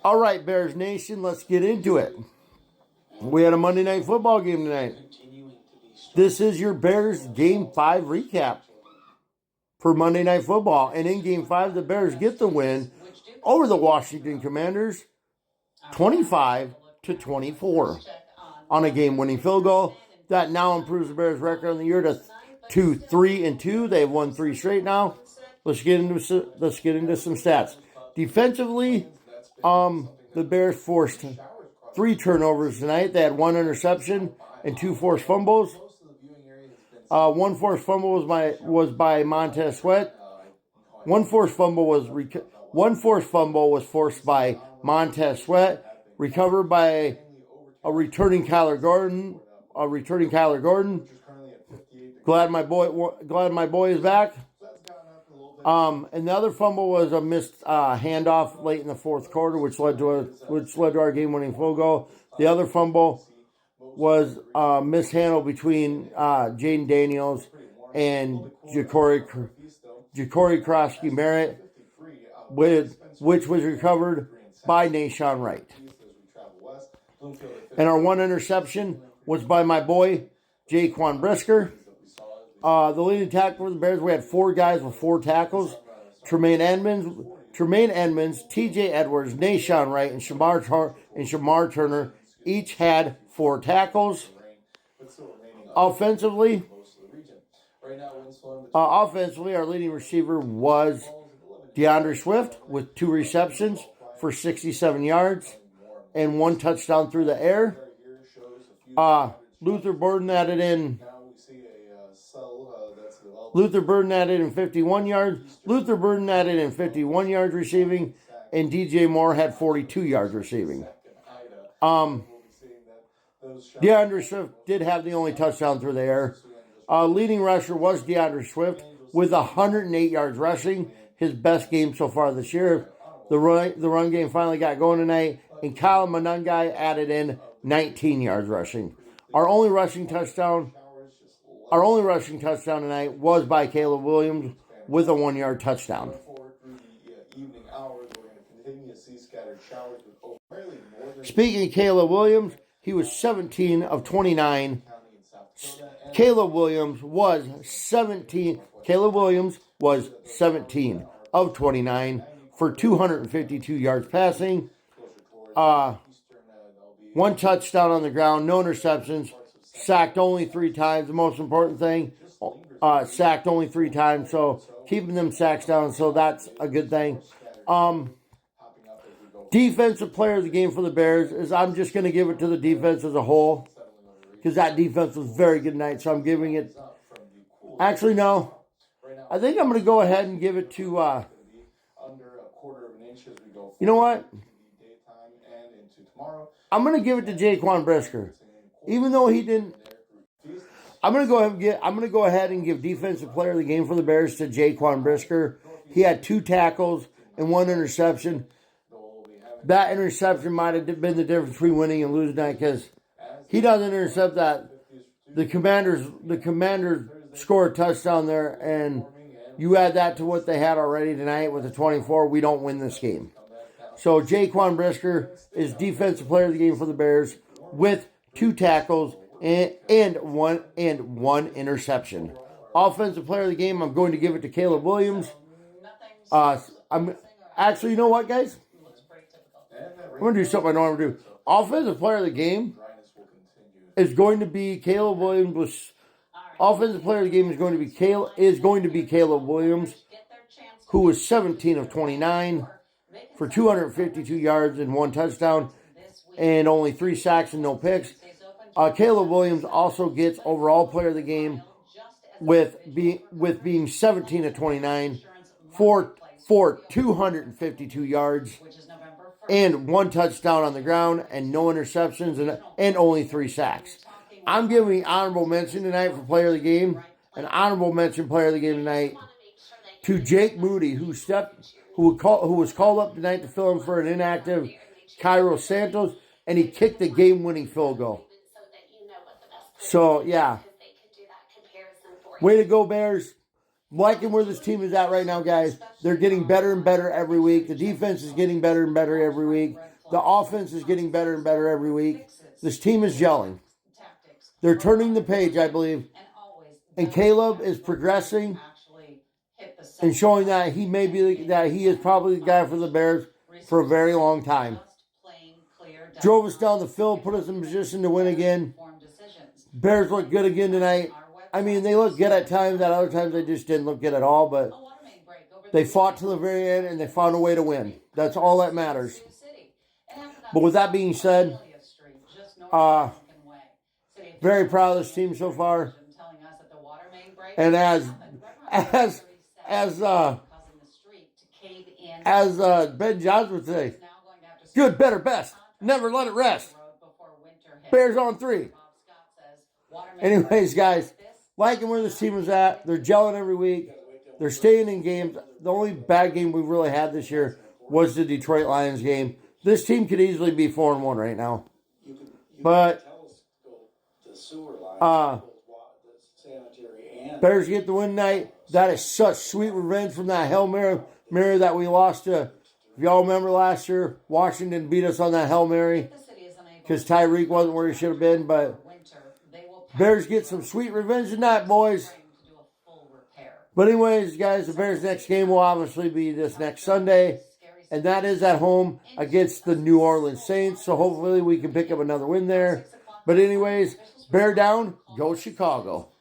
All right, Bears Nation, let's get into it. We had a Monday Night Football game tonight. This is your Bears Game 5 recap for Monday Night Football. And in Game 5, the Bears get the win over the Washington Commanders, 25-24, on a game-winning field goal. That now improves the Bears' record on the year to 3-2. They've won 3 straight now. Let's get into some stats. Defensively, the Bears forced 3 turnovers tonight. They had 1 interception and 2 forced fumbles. 1 forced fumble was by Montez Sweat. One forced fumble was forced by Montez Sweat, recovered by a returning Kyler Gordon. Glad my boy is back. And the other fumble was a missed handoff late in the fourth quarter, which led to our game-winning field goal. The other fumble was a mishandle between Jaden Daniels and Ja'Cory Krosky Merritt, which was recovered by Nahshon Wright. And our 1 interception was by my boy, Jaquan Brisker. The leading tackle for the Bears, we had 4 guys with 4 tackles. Tremaine Edmonds, T.J. Edwards, Nahshon Wright, and Shamar Turner each had 4 tackles. Offensively, our leading receiver was DeAndre Swift with 2 receptions for 67 yards and 1 touchdown through the air. Luther Burden added in 51 yards. Luther Burden added in 51 yards receiving, and DJ Moore had 42 yards receiving. DeAndre Swift did have the only touchdown through the air. Leading rusher was DeAndre Swift with 108 yards rushing, his best game so far this year. The run game finally got going tonight, and Kyle Monangai added in 19 yards rushing. Our only rushing touchdown tonight was by Caleb Williams with a 1-yard touchdown. Speaking of Caleb Williams, he was 17 of 29. Caleb Williams was 17 of 29 for 252 yards passing. 1 touchdown on the ground, no interceptions, sacked only 3 times. The most important thing, sacked only 3 times, so keeping them sacks down, so that's a good thing. Defensive player of the game for the Bears is, I'm just going to give it to the defense as a whole, because that defense was very good tonight, so I'm giving it, actually no, I think I'm going to go ahead and give it to, you know what? I'm going to give it to Jaquan Brisker. Even though he didn't, I'm going to go ahead and give defensive player of the game for the Bears to Jaquan Brisker. He had 2 tackles and 1 interception. That interception might have been the difference between winning and losing tonight, because he doesn't intercept that. The Commanders score a touchdown there, and you add that to what they had already tonight with the 24, we don't win this game. So Jaquan Brisker is defensive player of the game for the Bears with 2 tackles and one interception. Offensive player of the game, I'm going to give it to Caleb Williams. Actually, you know what, guys? I'm going to do something I don't ever do. Offensive player of the game is going to be Caleb Williams. Offensive player of the game is going to be Caleb Williams, who was 17 of 29 for 252 yards and 1 touchdown and only 3 sacks and no picks. Caleb Williams also gets overall player of the game with being 17 of 29 for 252 yards and 1 touchdown on the ground and no interceptions and only 3 sacks. I'm giving honorable mention tonight for player of the game. An honorable mention player of the game tonight to Jake Moody, who was called up tonight to fill in for an inactive Cairo Santos, and he kicked the game-winning field goal. So, yeah. Way to go, Bears. liking where this team is at right now, guys. They're getting better and better every week. The defense is getting better and better every week. The offense is getting better and better every week. This team is gelling. They're turning the page, I believe. And Caleb is progressing and showing that he may be that he is probably the guy for the Bears for a very long time. Drove us down the field, put us in position to win again. Bears look good again tonight. I mean, they look good at times. At other times, they just didn't look good at all. But they fought to the very end, and they found a way to win. That's all that matters. But with that being said, very proud of this team so far. And as Ben Johns would say, good, better, best. Never let it rest. Bears on 3. Anyways, guys, liking where this team is at. They're gelling every week. They're staying in games. The only bad game we've really had this year was the Detroit Lions game. This team could easily be 4-1 right now. But Bears get the win tonight. That is such sweet revenge from that Hail Mary that we lost to. If y'all remember last year, Washington beat us on that Hail Mary because Tyreek wasn't where he should have been. But Bears get some sweet revenge tonight, boys. But anyways, guys, the Bears' next game will obviously be this next Sunday. And that is at home against the New Orleans Saints. So hopefully we can pick up another win there. But anyways, bear down, go Chicago.